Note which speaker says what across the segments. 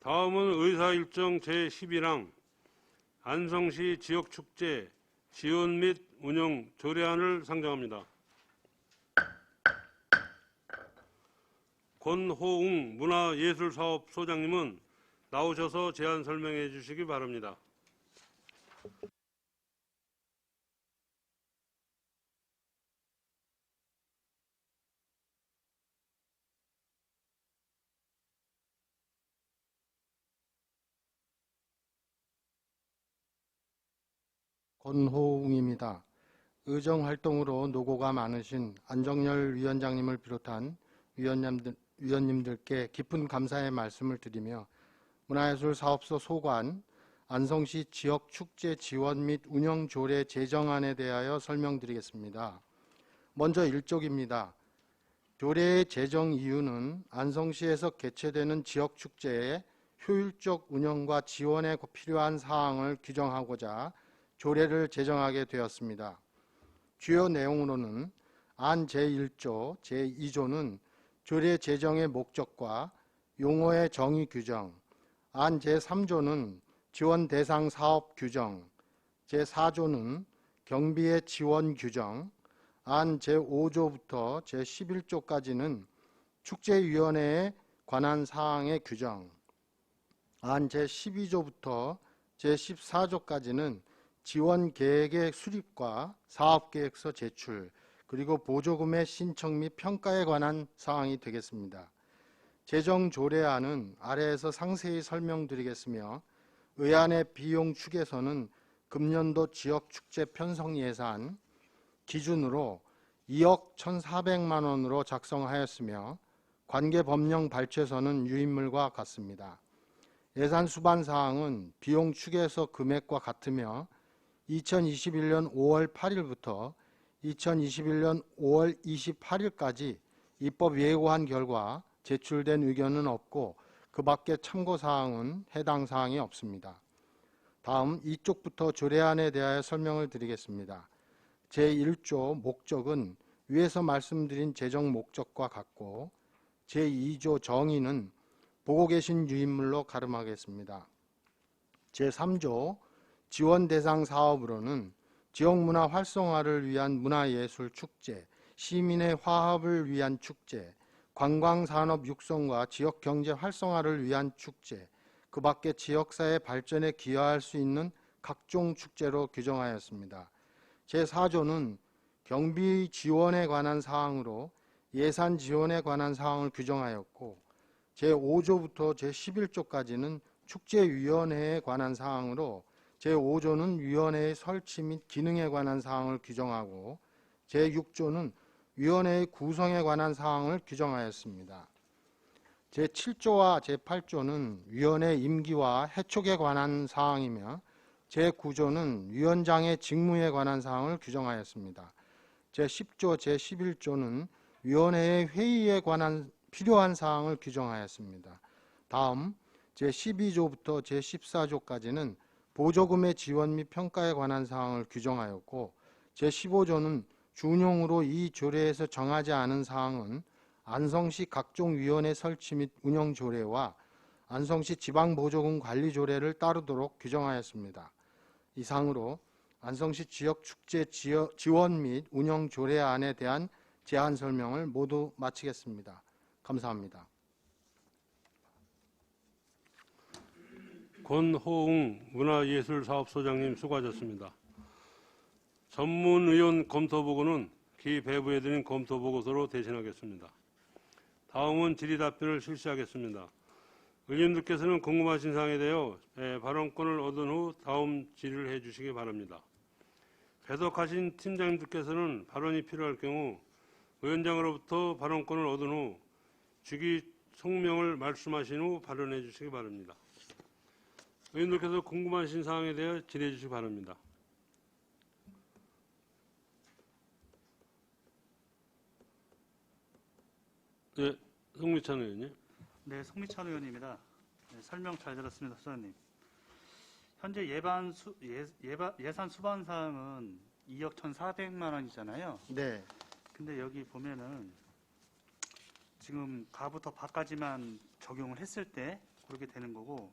Speaker 1: 다음은 의사일정 제11항 안성시 지역축제 지원 및 운영 조례안을 상정합니다. 권호웅 문화예술사업소장님은 나오셔서 제안 설명해 주시기 바랍니다.
Speaker 2: 권호웅입니다. 의정활동으로 노고가 많으신 안정열 위원장님을 비롯한 위원님들께 깊은 감사의 말씀을 드리며 문화예술사업소 소관 안성시 지역축제 지원 및 운영 조례 제정안에 대하여 설명드리겠습니다. 먼저 1쪽입니다. 조례의 제정 이유는 안성시에서 개최되는 지역축제의 효율적 운영과 지원에 필요한 사항을 규정하고자 조례를 제정하게 되었습니다. 주요 내용으로는 안 제1조, 제2조는 조례 제정의 목적과 용어의 정의 규정, 안 제3조는 지원 대상 사업 규정, 제4조는 경비의 지원 규정, 안 제5조부터 제11조까지는 축제위원회에 관한 사항의 규정, 안 제12조부터 제14조까지는 지원 계획의 수립과 사업계획서 제출, 그리고 보조금의 신청 및 평가에 관한 사항이 되겠습니다. 제정 조례안은 아래에서 상세히 설명드리겠으며 의안의 비용 축에서는 금년도 지역축제 편성 예산 기준으로 2억 1,400만 원으로 작성하였으며 관계 법령 발췌서는 유인물과 같습니다. 예산 수반 사항은 비용 축에서 금액과 같으며 2021년 5월 8일부터 2021년 5월 28일까지 입법 예고한 결과 제출된 의견은 없고 그 밖에 참고사항은 해당 사항이 없습니다. 다음 2쪽부터 조례안에 대하여 설명을 드리겠습니다. 제1조 목적은 위에서 말씀드린 제정 목적과 같고 제2조 정의는 보고 계신 유인물로 가름하겠습니다. 제3조 지원 대상 사업으로는 지역문화 활성화를 위한 문화예술 축제, 시민의 화합을 위한 축제, 관광산업 육성과 지역경제 활성화를 위한 축제, 그 밖에 지역사회 발전에 기여할 수 있는 각종 축제로 규정하였습니다. 제4조는 경비 지원에 관한 사항으로 예산 지원에 관한 사항을 규정하였고 제5조부터 제11조까지는 축제위원회에 관한 사항으로 제5조는 위원회의 설치 및 기능에 관한 사항을 규정하고 제6조는 위원회의 구성에 관한 사항을 규정하였습니다. 제7조와 제8조는 위원회 임기와 해촉에 관한 사항이며 제9조는 위원장의 직무에 관한 사항을 규정하였습니다. 제10조, 제11조는 위원회의 회의에 관한 필요한 사항을 규정하였습니다. 다음 제12조부터 제14조까지는 보조금의 지원 및 평가에 관한 사항을 규정하였고 제15조는 준용으로 이 조례에서 정하지 않은 사항은 안성시 각종 위원회 설치 및 운영 조례와 안성시 지방보조금 관리 조례를 따르도록 규정하였습니다. 이상으로 안성시 지역축제 지원 및 운영 조례안에 대한 제안 설명을 모두 마치겠습니다. 감사합니다.
Speaker 1: 권호웅 문화예술사업소장님 수고하셨습니다. 전문의원 검토보고는 기 배부해드린 검토보고서로 대신하겠습니다. 다음은 질의답변을 실시하겠습니다. 의원님들께서는 궁금하신 사항에 대하여 발언권을 얻은 후 다음 질의를 해주시기 바랍니다. 배석하신 팀장님들께서는 발언이 필요할 경우 위원장으로부터 발언권을 얻은 후 주기 성명을 말씀하신 후 발언해 주시기 바랍니다. 의원님들께서 궁금하신 사항에 대해 질의해 주시기 바랍니다. 네, 송미찬 의원님.
Speaker 3: 네, 송미찬 의원입니다. 네, 설명 잘 들었습니다, 소장님. 현재 예산 수반 사항은 2억 1,400만 원이잖아요.
Speaker 2: 네.
Speaker 3: 근데 여기 보면은 지금 가부터 바까지만 적용을 했을 때 그렇게 되는 거고,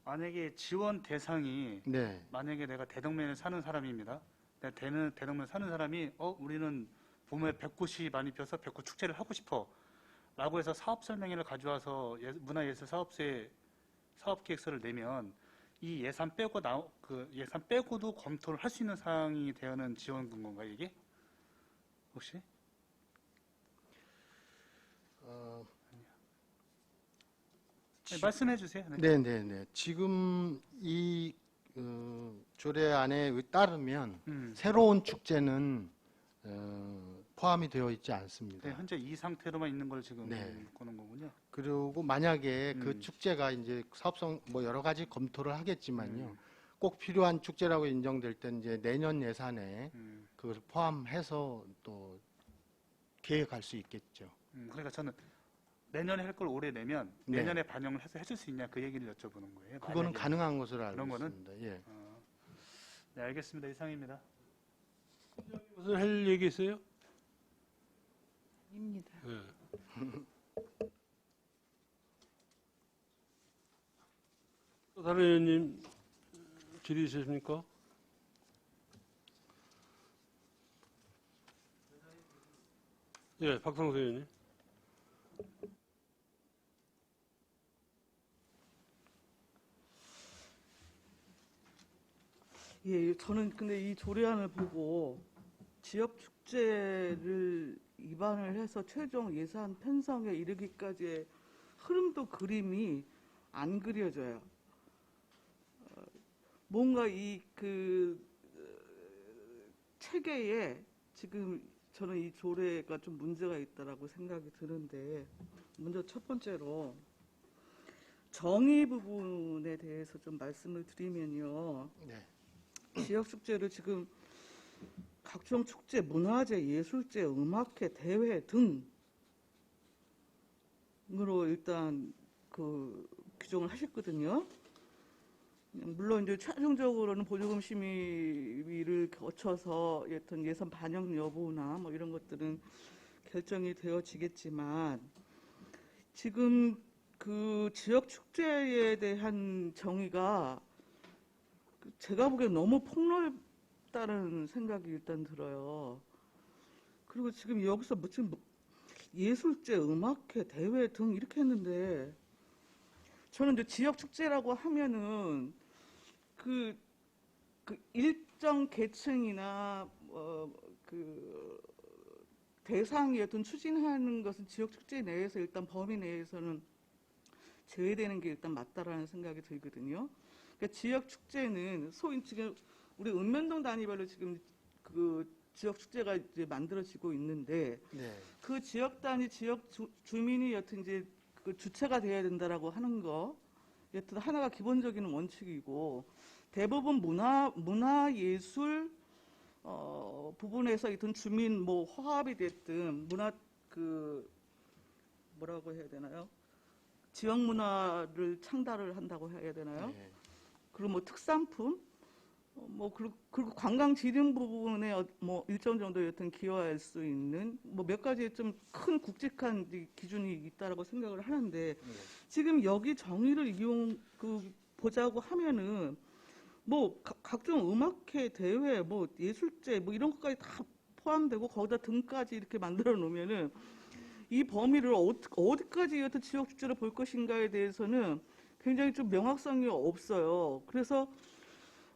Speaker 3: 만약에 지원 대상이
Speaker 2: 네.
Speaker 3: 만약에 내가 대덕면에 사는 사람입니다. 내가 대덕면 사는 사람이 우리는 봄에 벚꽃이 많이 피어서 벚꽃 축제를 하고 싶어 라고 해서 사업 설명회를 가져와서 문화예술 사업소에 사업 계획서를 내면 이 예산 빼고 예산 빼고도 검토를 할 수 있는 사항이 되어는 지원군 건가요, 이게? 혹시? 네, 말씀해 주세요. 네.
Speaker 2: 네. 지금 이 조례안에 따르면 새로운 축제는 포함이 되어 있지 않습니다.
Speaker 3: 네, 현재 이 상태로만 있는 걸 지금
Speaker 2: 네.
Speaker 3: 보는 거군요.
Speaker 2: 그리고 만약에 그 축제가 이제 사업성 뭐 여러 가지 검토를 하겠지만요. 꼭 필요한 축제라고 인정될 때 이제 내년 예산에 그걸 포함해서 또 계획할 수 있겠죠.
Speaker 3: 그러니까 저는 내년에 할 걸 올해 내면
Speaker 2: 네.
Speaker 3: 내년에 반영을 해서 해줄 수 있냐 그 얘기를 여쭤보는 거예요.
Speaker 2: 그거는
Speaker 3: 만약에.
Speaker 2: 가능한 것으로 알고
Speaker 3: 그런 거는?
Speaker 2: 있습니다. 예.
Speaker 3: 네, 알겠습니다. 이상입니다.
Speaker 1: 무슨 할 얘기 있어요?
Speaker 4: 입니다.
Speaker 1: 예. 또 다른 의원님 질의 있으십니까? 예, 박상수 의원님.
Speaker 4: 예, 저는 근데 이 조례안을 보고 지역 축제를 입안을 해서 최종 예산 편성에 이르기까지의 흐름도 그림이 안 그려져요. 뭔가 이 체계에 지금 저는 이 조례가 좀 문제가 있다라고 생각이 드는데, 먼저 첫 번째로 정의 부분에 대해서 좀 말씀을 드리면요.
Speaker 2: 네.
Speaker 4: 지역 축제를 지금 각종 축제, 문화제, 예술제, 음악회, 대회 등으로 일단 규정을 하셨거든요. 물론 이제 최종적으로는 보조금 심의를 거쳐서 어떤 예산 반영 여부나 뭐 이런 것들은 결정이 되어지겠지만, 지금 그 지역 축제에 대한 정의가 제가 보기엔 너무 폭넓다는 생각이 일단 들어요. 그리고 지금 여기서 무슨 예술제, 음악회, 대회 등 이렇게 했는데, 저는 이제 지역 축제라고 하면은 그 일정 계층이나 대상이 어떤 추진하는 것은 지역 축제 내에서 일단 범위 내에서는 제외되는 게 일단 맞다라는 생각이 들거든요. 그러니까 지역 축제는 소위 지금 우리 읍면동 단위별로 지금 그 지역 축제가 이제 만들어지고 있는데,
Speaker 2: 네.
Speaker 4: 그 지역 단위 지역 주민이 여튼 이제 그 주체가 돼야 된다라고 하는 거, 여튼 하나가 기본적인 원칙이고, 대부분 문화예술 부분에서 이든 주민 뭐 화합이 됐든 문화 뭐라고 해야 되나요? 지역 문화를 창달을 한다고 해야 되나요?
Speaker 2: 네.
Speaker 4: 그리고 뭐 특산품, 그리고 관광 지능 부분에 뭐 일정 정도 여튼 기여할 수 있는 뭐 몇 가지 좀 큰 굵직한 기준이 있다라고 생각을 하는데, 지금 여기 정의를 보자고 하면은 뭐 각종 음악회, 대회, 뭐 예술제, 뭐 이런 것까지 다 포함되고 거기다 등까지 이렇게 만들어 놓으면은 이 범위를 어디까지 여튼 지역 축제를 볼 것인가에 대해서는 굉장히 좀 명확성이 없어요. 그래서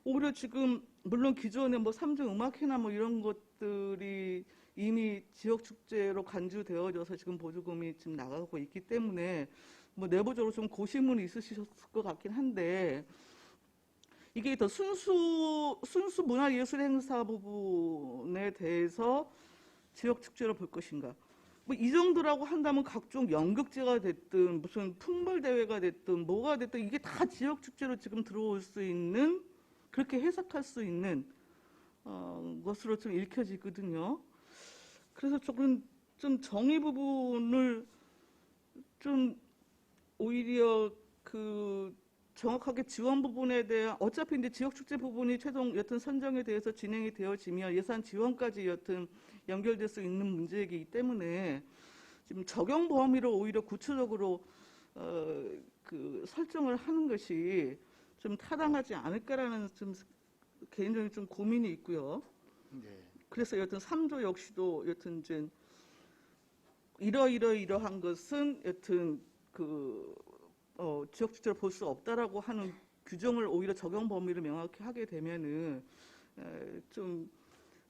Speaker 4: 오히려 지금 물론 기존에 뭐 3중 음악회나 뭐 이런 것들이 이미 지역 축제로 간주되어져서 지금 보조금이 지금 나가고 있기 때문에 뭐 내부적으로 좀 고심은 있으셨을 것 같긴 한데, 이게 더 순수 문화예술 행사 부분에 대해서 지역 축제로 볼 것인가? 뭐 이 정도라고 한다면 각종 연극제가 됐든 무슨 풍물 대회가 됐든 뭐가 됐든 이게 다 지역 축제로 지금 들어올 수 있는, 그렇게 해석할 수 있는 것으로 좀 읽혀지거든요. 그래서 조금 좀 정의 부분을 좀 오히려 정확하게 지원 부분에 대한, 어차피 이제 지역 축제 부분이 최종 여튼 선정에 대해서 진행이 되어지면 예산 지원까지 여튼 연결될 수 있는 문제이기 때문에 지금 적용 범위를 오히려 구체적으로 그 설정을 하는 것이 좀 타당하지 않을까라는 좀 개인적인 좀 고민이 있고요.
Speaker 2: 네.
Speaker 4: 그래서 여튼 3조 역시도 여튼 이제 이러한 것은 여튼 그 지역 축제를 볼 수 없다라고 하는 규정을 오히려 적용 범위를 명확히 하게 되면은 좀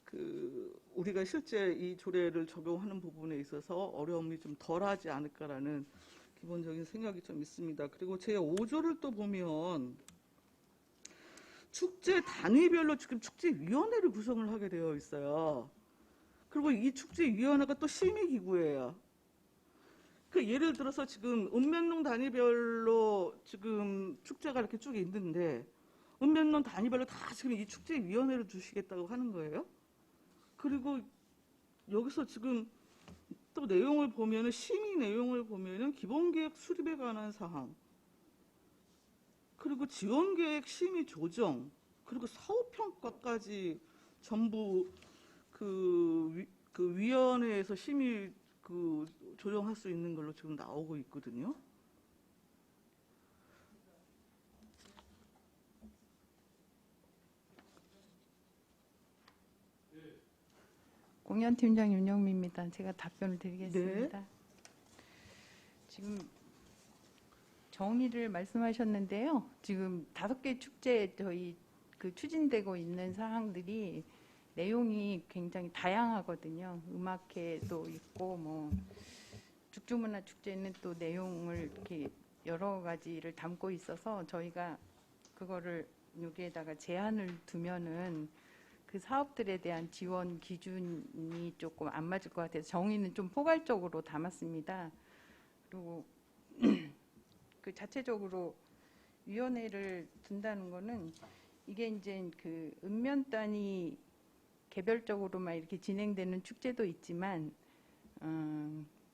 Speaker 4: 그 우리가 실제 이 조례를 적용하는 부분에 있어서 어려움이 좀 덜하지 않을까라는 기본적인 생각이 좀 있습니다. 그리고 제 5조를 또 보면 축제 단위별로 지금 축제위원회를 구성을 하게 되어 있어요. 그리고 이 축제위원회가 또 심의기구예요. 그 예를 들어서 지금 읍면동 단위별로 지금 축제가 이렇게 쭉 있는데 읍면동 단위별로 다 지금 이 축제위원회를 두시겠다고 하는 거예요. 그리고 여기서 지금 또 내용을 보면은 심의 내용을 보면은 기본계획 수립에 관한 사항, 그리고 지원계획 심의 조정, 그리고 사후평가까지 전부 그 위원회에서 심의 그 조정할 수 있는 걸로 지금 나오고 있거든요.
Speaker 5: 공연팀장 윤영미입니다. 제가 답변을 드리겠습니다.
Speaker 4: 네.
Speaker 5: 지금 정의를 말씀하셨는데요. 지금 5개 축제 저희 그 추진되고 있는 사항들이 내용이 굉장히 다양하거든요. 음악회도 있고 뭐 죽주문화 축제는 또 내용을 이렇게 여러 가지를 담고 있어서 저희가 그거를 여기에다가 제한을 두면은 그 사업들에 대한 지원 기준이 조금 안 맞을 것 같아서 정의는 좀 포괄적으로 담았습니다. 그리고 그 자체적으로 위원회를 둔다는 거는 이게 이제 그 읍면단위 개별적으로만 이렇게 진행되는 축제도 있지만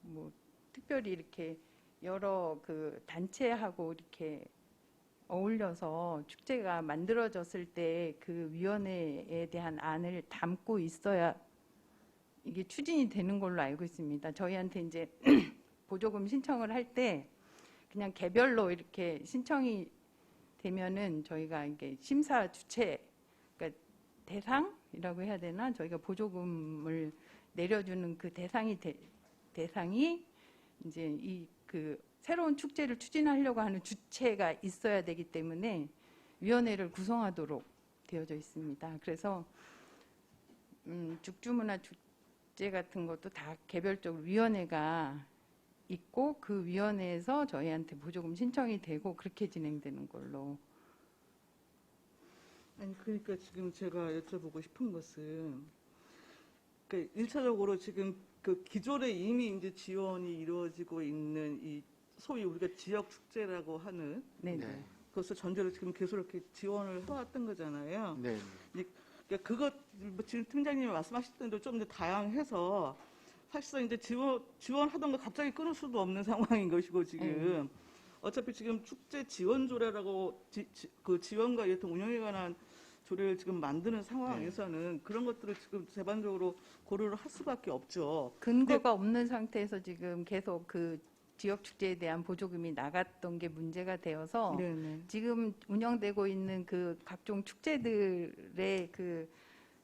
Speaker 5: 뭐 특별히 이렇게 여러 그 단체하고 이렇게 어울려서 축제가 만들어졌을 때 그 위원회에 대한 안을 담고 있어야 이게 추진이 되는 걸로 알고 있습니다. 저희한테 이제 보조금 신청을 할 때 그냥 개별로 이렇게 신청이 되면은 저희가 이게 심사 주체, 그러니까 대상이라고 해야 되나? 저희가 보조금을 내려주는 그 대상이 이제 이 그 새로운 축제를 추진하려고 하는 주체가 있어야 되기 때문에 위원회를 구성하도록 되어져 있습니다. 그래서 죽주문화 축제 같은 것도 다 개별적으로 위원회가 있고 그 위원회에서 저희한테 보조금 신청이 되고 그렇게 진행되는 걸로.
Speaker 4: 아니 그러니까 지금 제가 여쭤보고 싶은 것은 그러니까 1차적으로 지금 그 기존에 이미 이제 지원이 이루어지고 있는 이 소위 우리가 지역 축제라고 하는
Speaker 5: 네네.
Speaker 2: 네.
Speaker 4: 그것을 전제로 지금 계속 이렇게 지원을 해왔던 거잖아요.
Speaker 2: 네.
Speaker 4: 그러니까 그것 뭐 지금 팀장님이 말씀하셨던 대로 좀 더 다양해서 사실상 이제 지원하던 거 갑자기 끊을 수도 없는 상황인 것이고 지금 어차피 지금 축제 지원 조례라고 그 지원과 여튼 운영에 관한 조례를 지금 만드는 상황에서는 그런 것들을 지금 제반적으로 고려를 할 수밖에 없죠.
Speaker 5: 근거가 없는 상태에서 지금 계속 그 지역 축제에 대한 보조금이 나갔던 게 문제가 되어서
Speaker 4: 네네.
Speaker 5: 지금 운영되고 있는 그 각종 축제들의 그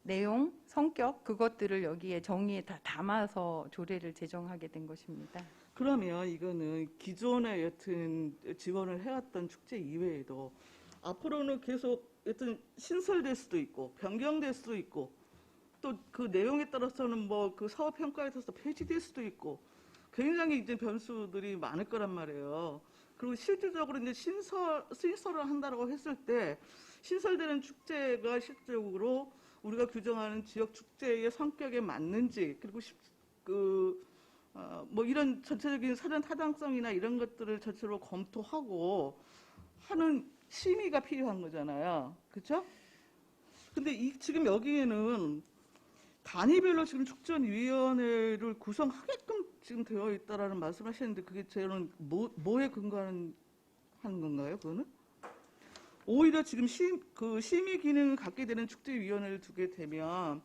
Speaker 5: 내용, 성격 그것들을 여기에 정의에 다 담아서 조례를 제정하게 된 것입니다.
Speaker 4: 그러면 이거는 기존에 여튼 지원을 해왔던 축제 이외에도 앞으로는 계속 여튼 신설될 수도 있고 변경될 수도 있고 또 그 내용에 따라서는 뭐 그 사업 평가에 따라서 폐지될 수도 있고 굉장히 이제 변수들이 많을 거란 말이에요. 그리고 실질적으로 이제 신설을 한다라고 했을 때 신설되는 축제가 실질적으로 우리가 규정하는 지역 축제의 성격에 맞는지 그리고 뭐 이런 전체적인 사전 타당성이나 이런 것들을 전체로 검토하고 하는 심의가 필요한 거잖아요. 그렇죠? 근데 지금 여기에는 단위별로 지금 축전위원회를 구성하게끔 지금 되어 있다라는 말씀하셨는데 그게 저는 뭐에 근거하는 건가요? 그거는? 오히려 지금 심의 기능을 갖게 되는 축제위원회를 두게 되면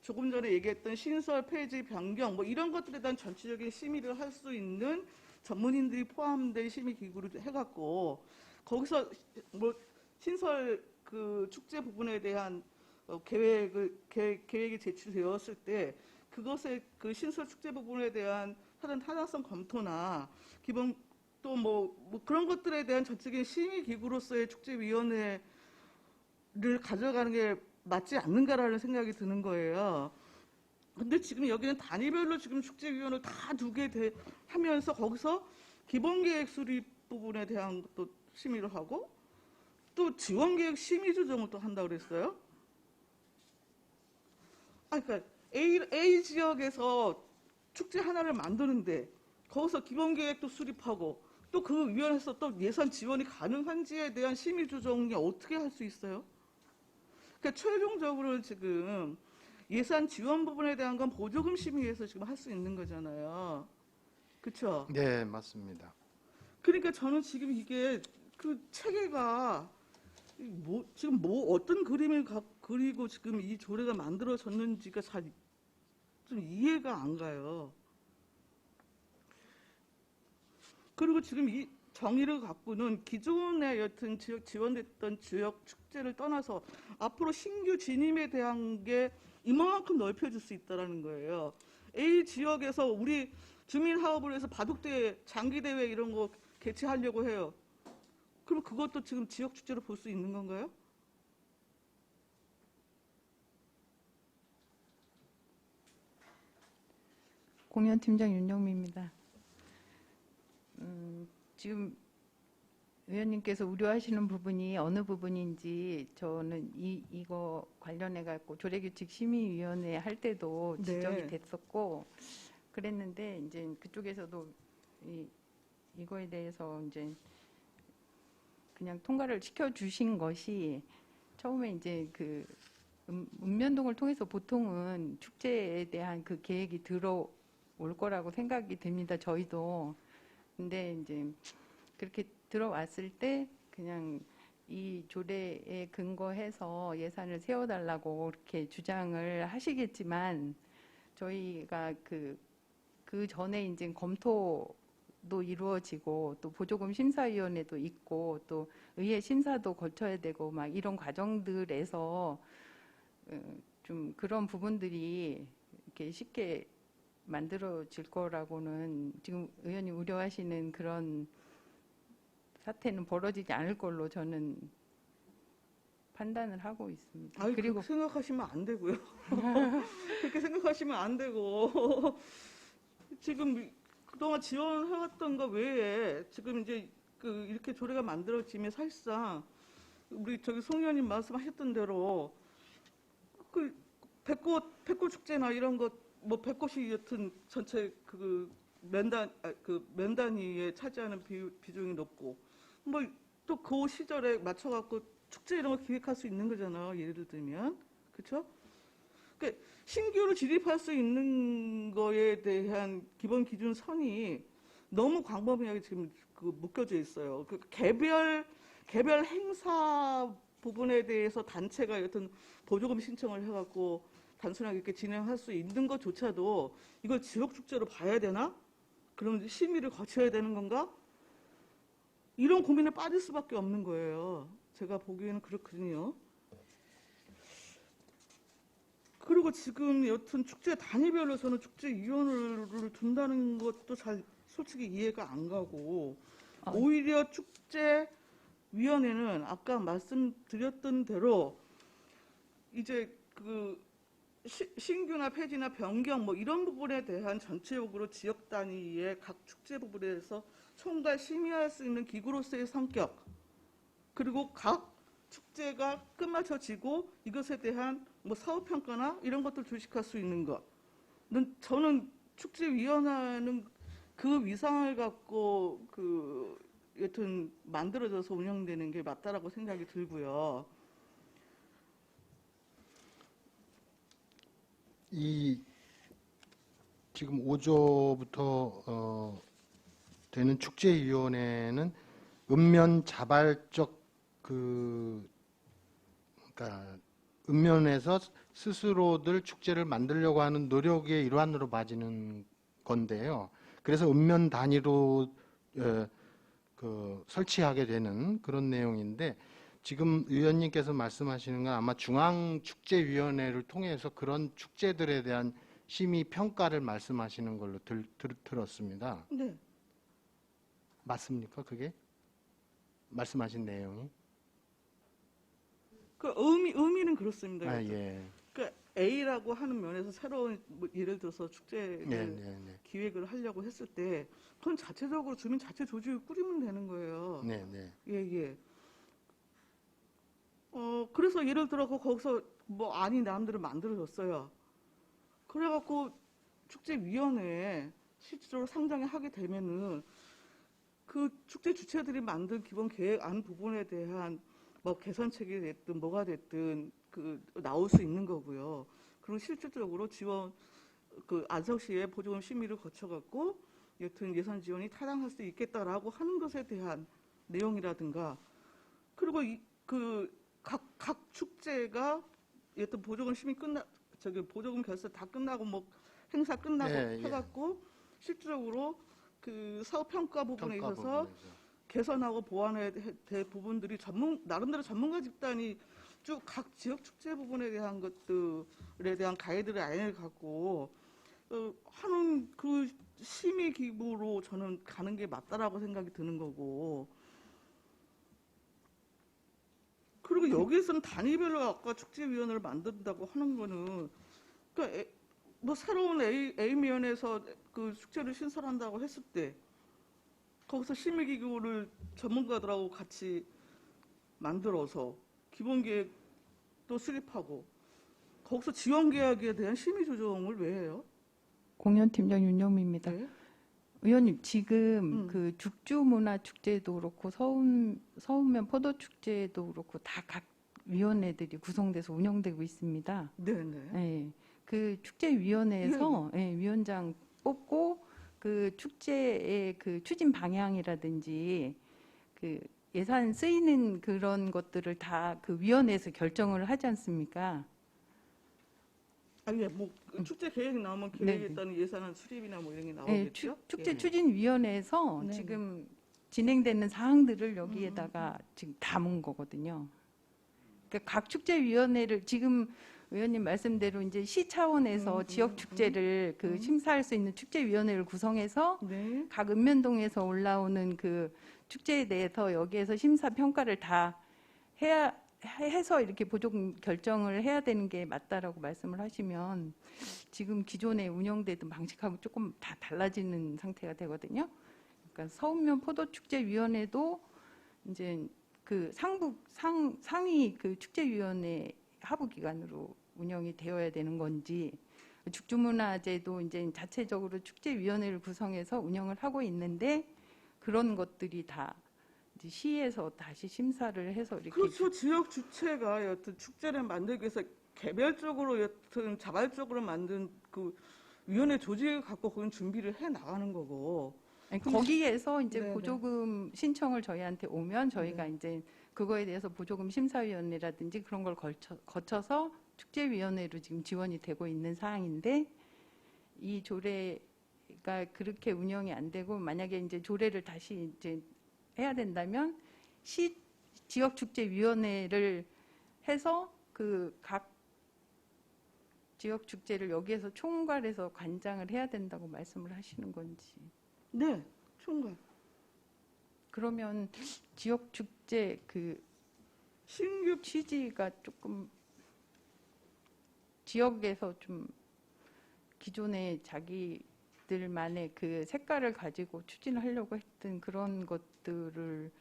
Speaker 4: 조금 전에 얘기했던 신설, 폐지, 변경 뭐 이런 것들에 대한 전체적인 심의를 할 수 있는 전문인들이 포함된 심의기구를 해갖고 거기서 뭐 신설 그 축제 부분에 대한 계획이 제출되었을 때 그것의 그 신설 축제 부분에 대한 다른 타당성 검토나 기본 또 뭐 그런 것들에 대한 전적인 심의기구로서의 축제위원회를 가져가는 게 맞지 않는가라는 생각이 드는 거예요. 근데 지금 여기는 단위별로 지금 축제위원을 다 두게 하면서 거기서 기본계획 수립 부분에 대한 것도 심의를 하고 또 지원계획 심의 조정을 또 한다고 그랬어요. 그러니까 A 지역에서 축제 하나를 만드는데 거기서 기본계획도 수립하고 또 그 위원회에서 또 예산 지원이 가능한지에 대한 심의 조정이 어떻게 할 수 있어요? 그러니까 최종적으로 지금 예산 지원 부분에 대한 건 보조금 심의에서 지금 할 수 있는 거잖아요. 그렇죠?
Speaker 2: 네, 맞습니다.
Speaker 4: 그러니까 저는 지금 이게 그 체계가 지금 어떤 그림을 그리고 지금 이 조례가 만들어졌는지가 잘 좀 이해가 안 가요. 그리고 지금 이 정의를 갖고는 기존에 여튼 지원됐던 지역 축제를 떠나서 앞으로 신규 진입에 대한 게 이만큼 넓혀질 수 있다는 거예요. A 지역에서 우리 주민화합을 해서 바둑대회, 장기대회 이런 거 개최하려고 해요. 그럼 그것도 지금 지역 축제로 볼 수 있는 건가요?
Speaker 5: 공연팀장 윤영미입니다. 지금 의원님께서 우려하시는 부분이 어느 부분인지 저는 이거 관련해 갖고 조례규칙 심의위원회 할 때도 지적이
Speaker 4: 네.
Speaker 5: 됐었고 그랬는데 이제 그쪽에서도 이거에 대해서 이제 그냥 통과를 시켜 주신 것이 처음에 이제 그 읍면동을 통해서 보통은 축제에 대한 그 계획이 들어올 거라고 생각이 됩니다. 저희도. 근데 이제 그렇게 들어왔을 때 그냥 이 조례에 근거해서 예산을 세워달라고 이렇게 주장을 하시겠지만 저희가 그 전에 이제 검토도 이루어지고 또 보조금 심사위원회도 있고 또 의회 심사도 거쳐야 되고 막 이런 과정들에서 좀 그런 부분들이 이렇게 쉽게 만들어질 거라고는 지금 의원님 우려하시는 그런 사태는 벌어지지 않을 걸로 저는 판단을 하고 있습니다.
Speaker 4: 아니,
Speaker 5: 그리고
Speaker 4: 그렇게 생각하시면 안 되고요. 그렇게 생각하시면 안 되고 지금 그동안 지원해왔던 거 외에 지금 이제 이렇게 조례가 만들어지면 사실상 우리 송 의원님 말씀하셨던 대로 그 백꽃 축제나 이런 것 뭐 백꽃이 여튼 전체 면단위에 차지하는 비중이 높고 뭐 또 그 시절에 맞춰갖고 축제 이런 거 기획할 수 있는 거잖아요. 예를 들면 그렇죠? 그러니까 신규로 진입할 수 있는 거에 대한 기본 기준 선이 너무 광범위하게 지금 묶여져 있어요. 그 개별 행사 부분에 대해서 단체가 여튼 보조금 신청을 해갖고 단순하게 이렇게 진행할 수 있는 것조차도 이걸 지역 축제로 봐야 되나? 그럼 심의를 거쳐야 되는 건가? 이런 고민에 빠질 수밖에 없는 거예요. 제가 보기에는 그렇거든요. 그리고 지금 여튼 축제 단위별로서는 축제위원회를 둔다는 것도 잘 솔직히 이해가 안 가고 오히려 축제위원회는 아까 말씀드렸던 대로 이제 신규나 폐지나 변경 뭐 이런 부분에 대한 전체적으로 지역 단위의 각 축제 부분에서 총괄 심의할 수 있는 기구로서의 성격 그리고 각 축제가 끝마쳐지고 이것에 대한 뭐 사후 평가나 이런 것들 주식할 수 있는 것은 저는 축제위원회는 그 위상을 갖고 여튼 만들어져서 운영되는 게 맞다라고 생각이 들고요.
Speaker 2: 지금 5조부터 되는 축제위원회는 읍면 자발적 그러니까 읍면에서 스스로들 축제를 만들려고 하는 노력의 일환으로 봐지는 건데요. 그래서 읍면 단위로 설치하게 되는 그런 내용인데 지금 위원님께서 말씀하시는 건 아마 중앙축제위원회를 통해서 그런 축제들에 대한 심의 평가를 말씀하시는 걸로 들었습니다.
Speaker 4: 네.
Speaker 2: 맞습니까? 그게 말씀하신 내용이?
Speaker 4: 그 의미는 그렇습니다.
Speaker 2: 아, 예.
Speaker 4: 그러니까 A라고 하는 면에서 새로운 뭐 예를 들어서 축제를
Speaker 2: 네, 네, 네.
Speaker 4: 기획을 하려고 했을 때 그건 자체적으로 주민 자체 조직을 꾸리면 되는 거예요.
Speaker 2: 네, 네.
Speaker 4: 예, 예. 그래서 예를 들어 거기서 뭐 아닌 나름대로 만들어졌어요. 그래갖고 축제위원회에 실질적으로 상정을 하게 되면은 그 축제 주체들이 만든 기본 계획안 부분에 대한 뭐 개선책이 됐든 뭐가 됐든 그 나올 수 있는 거고요. 그리고 실질적으로 지원 그 안성시의 보조금 심의를 거쳐갖고 여튼 예산 지원이 타당할 수 있겠다라고 하는 것에 대한 내용이라든가 그리고 각 축제가 여튼 보조금 심의 보조금 결산 다 끝나고 뭐 행사 끝나고
Speaker 2: 예, 예.
Speaker 4: 해갖고 실질적으로 그 사업 평가 부분에
Speaker 2: 평가
Speaker 4: 있어서
Speaker 2: 부분에서.
Speaker 4: 개선하고 보완해야 될 부분들이 나름대로 전문가 집단이 쭉 각 지역 축제 부분에 대한 것들에 대한 가이드라인을 갖고 하는 그 심의 기구로 저는 가는 게 맞다라고 생각이 드는 거고 그리고 여기에서는 단위별로 아까 축제위원회를 만든다고 하는 거는 그러니까 뭐 새로운 A면에서 그 축제를 신설한다고 했을 때 거기서 심의기구를 전문가들하고 같이 만들어서 기본계획도 수립하고 거기서 지원계약에 대한 심의 조정을 왜 해요?
Speaker 5: 공연팀장 윤영미입니다.
Speaker 4: 네?
Speaker 5: 의원님 지금 그 죽주문화축제도 그렇고 서운면 포도축제도 그렇고 다 각 위원회들이 구성돼서 운영되고 있습니다.
Speaker 4: 네네.
Speaker 5: 네. 그 축제위원회에서 위원장 뽑고 그 축제의 그 추진 방향이라든지 그 예산 쓰이는 그런 것들을 다 그 위원회에서 결정을 하지 않습니까?
Speaker 4: 아니 뭐 축제 계획이 나오면 계획에
Speaker 5: 네.
Speaker 4: 따른 예산안 수립이나 뭐 이런 게
Speaker 5: 네,
Speaker 4: 나오겠죠?
Speaker 5: 축제
Speaker 4: 예.
Speaker 5: 추진위원회에서
Speaker 4: 네.
Speaker 5: 지금 진행되는 사항들을 여기에다가 지금 담은 거거든요. 그러니까 각 축제위원회를 지금 의원님 말씀대로 이제 시 차원에서 지역 축제를 그 심사할 수 있는 축제위원회를 구성해서
Speaker 4: 네.
Speaker 5: 각 읍면동에서 올라오는 그 축제에 대해서 여기에서 심사 평가를 다 해서 이렇게 보조금 결정을 해야 되는 게 맞다라고 말씀을 하시면 지금 기존에 운영되던 방식하고 조금 다 달라지는 상태가 되거든요. 그러니까 서운면 포도축제위원회도 이제 그 상위 그 축제위원회 하부 기관으로 운영이 되어야 되는 건지 죽주문화제도 이제 자체적으로 축제위원회를 구성해서 운영을 하고 있는데 그런 것들이 다 이제 시에서 다시 심사를 해서 이렇게
Speaker 4: 그렇죠. 지역 주체가 여튼 축제를 만들기 위해서 개별적으로 여튼 자발적으로 만든 그 위원회 조직을 갖고 그건 준비를 해 나가는 거고.
Speaker 5: 아니, 거기에서 이제
Speaker 4: 네네.
Speaker 5: 보조금 신청을 저희한테 오면 저희가 이제 그거에 대해서 보조금 심사위원회라든지 그런 걸 거쳐서 축제위원회로 지금 지원이 되고 있는 사항인데 이 조례가 그렇게 운영이 안 되고 만약에 이제 조례를 다시 이제 해야 된다면 지역축제위원회를 해서 그 각 지역축제를 여기에서 총괄해서 관장을 해야 된다고 말씀을 하시는 건지.
Speaker 4: 네. 총괄.
Speaker 5: 그러면 지역축제 그
Speaker 4: 신규
Speaker 5: 취지가 조금 지역에서 좀 기존에 자기들만의 그 색깔을 가지고 추진을 하려고 했던 그런 것들을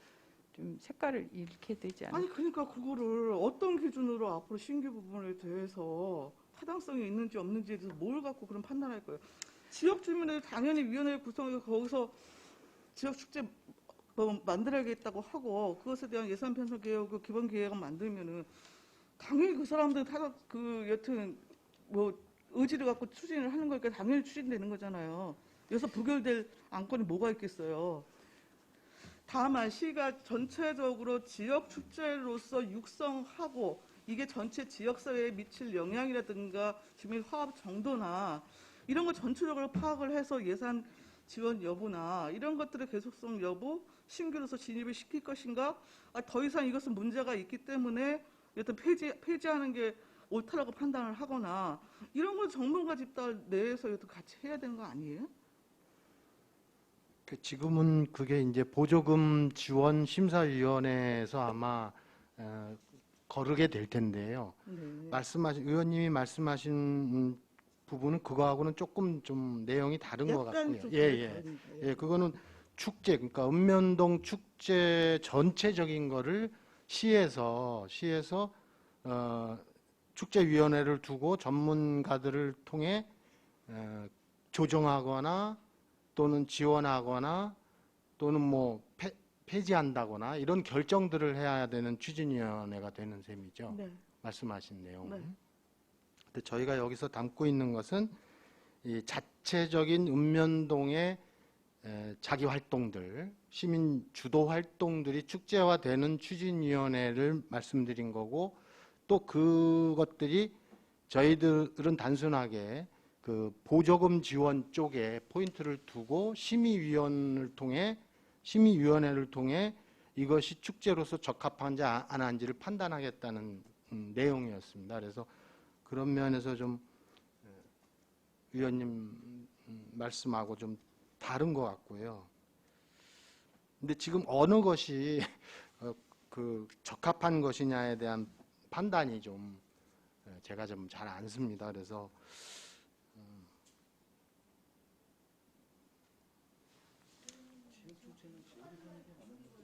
Speaker 5: 좀 색깔을 잃게 되지 않을까?
Speaker 4: 아니 그러니까 그거를 어떤 기준으로 앞으로 신규 부분에 대해서 타당성이 있는지 없는지에 대해서 뭘 갖고 그런 판단할 거예요. 지역 주민을 당연히 위원회 구성해서 거기서 지역 축제 뭐 만들어야겠다고 하고 그것에 대한 예산 편성 계획, 기본 계획을 만들면은 당연히 그 사람들 여튼 뭐 의지를 갖고 추진을 하는 거니까 당연히 추진되는 거잖아요. 여기서 부결될 안건이 뭐가 있겠어요. 다만 시가 전체적으로 지역 축제로서 육성하고 이게 전체 지역사회에 미칠 영향이라든가 주민 화합 정도나 이런 거 전체적으로 파악을 해서 예산 지원 여부나 이런 것들의 계속성 여부, 신규로서 진입을 시킬 것인가, 더 이상 이것은 문제가 있기 때문에 여튼 폐지하는 게 옳다라고 판단을 하거나 이런 걸 전문가 집단 내에서 여튼 같이 해야 되는 거 아니에요?
Speaker 2: 지금은 그게 이제 보조금 지원 심사위원회에서 아마 거르게 될 텐데요.
Speaker 4: 네.
Speaker 2: 의원님이 말씀하신 부분은 그거하고는 조금 좀 내용이 다른 것
Speaker 4: 약간
Speaker 2: 같고요.
Speaker 4: 좀
Speaker 2: 예.
Speaker 4: 다릅니다.
Speaker 2: 예, 그거는 축제, 그러니까 읍면동 축제 전체적인 거를 시에서 축제위원회를 두고 전문가들을 통해 조정하거나 또는 지원하거나 또는 뭐 폐지한다거나 이런 결정들을 해야 되는 추진위원회가 되는 셈이죠.
Speaker 4: 네.
Speaker 2: 말씀하신 내용은.
Speaker 4: 네.
Speaker 2: 근데 저희가 여기서 담고 있는 것은 이 자체적인 읍면동의 자기 활동들, 시민 주도 활동들이 축제화되는 추진위원회를 말씀드린 거고, 또 그것들이 저희들은 단순하게 그 보조금 지원 쪽에 포인트를 두고 심의위원회를 통해 이것이 축제로서 적합한지 안 한지를 판단하겠다는 내용이었습니다. 그래서 그런 면에서 좀 위원님 말씀하고 좀 다른 것 같고요. 근데 지금 어느 것이 그 적합한 것이냐에 대한 판단이 좀 제가 좀 잘 안 씁니다. 그래서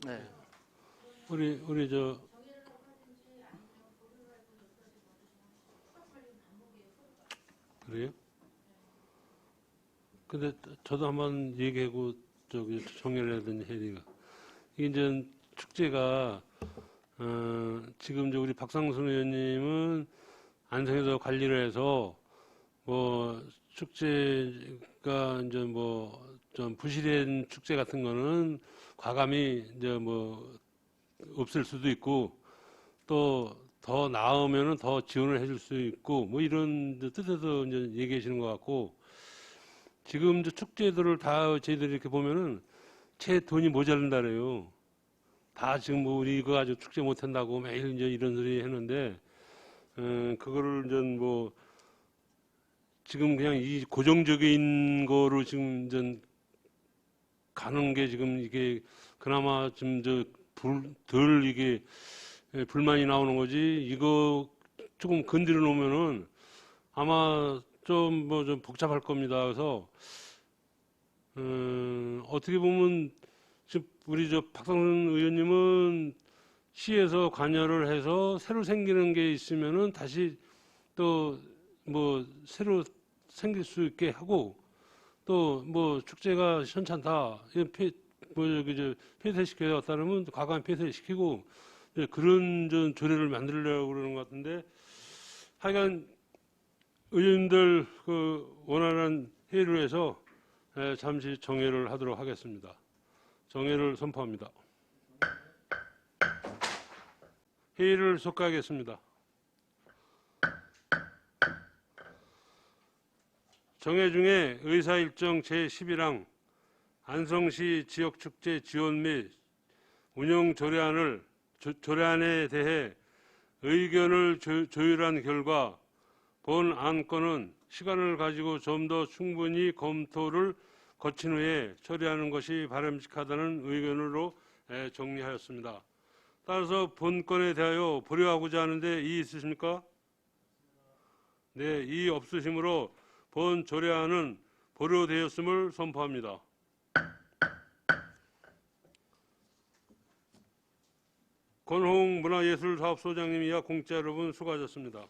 Speaker 2: 네.
Speaker 1: 우리 저 그래요? 근데 저도 한번 얘기하고 저기 정리를 하던 혜리가 이게 이제 축제가 지금 이제 우리 박상순 의원님은 안성에서 관리를 해서 뭐 축제가 이제 뭐 좀 부실한 축제 같은 거는 과감히 이제 뭐 없앨 수도 있고 또 더 나으면은 더 지원을 해줄 수 있고 뭐 이런 뜻에서 이제 얘기하시는 것 같고 지금 이제 축제들을 다 저희들이 이렇게 보면은 채 돈이 모자란다 그래요. 다 지금 뭐 우리 이거 가지고 축제 못 한다고 매일 이제 이런 소리 했는데 그거를 이제 뭐 지금 그냥 이 고정적인 거로 지금 이제 가는 게 지금 이게 그나마 좀 덜 이게 불만이 나오는 거지 이거 조금 건드려 놓으면은 아마 좀 뭐 좀 복잡할 겁니다. 그래서 어떻게 보면 지금 우리 저 박상순 의원님은 시에서 관여를 해서 새로 생기는 게 있으면은 다시 또 뭐 새로 생길 수 있게 하고 또 뭐 축제가 현찮다 뭐 여기 저 폐쇄시켜야 따르면 과감히 폐쇄시키고 그런 전 조례를 만들려고 그러는 것 같은데 하여간 의원들 그 원활한 회의를 해서 잠시 정회를 하도록 하겠습니다. 정회를 선포합니다. 회의를 속하겠습니다. 정회 중에 의사일정 제11항 안성시 지역축제 지원 및 운영 조례안에 대해 의견을 조율한 결과 본 안건은 시간을 가지고 좀 더 충분히 검토를 거친 후에 처리하는 것이 바람직하다는 의견으로 정리하였습니다. 따라서 본건에 대하여 보류하고자 하는데 이의 있으십니까? 네, 이의 없으시므로 본 조례안은 보류되었음을 선포합니다. 권홍 문화예술사업소장님 이하 공자 여러분 수고하셨습니다.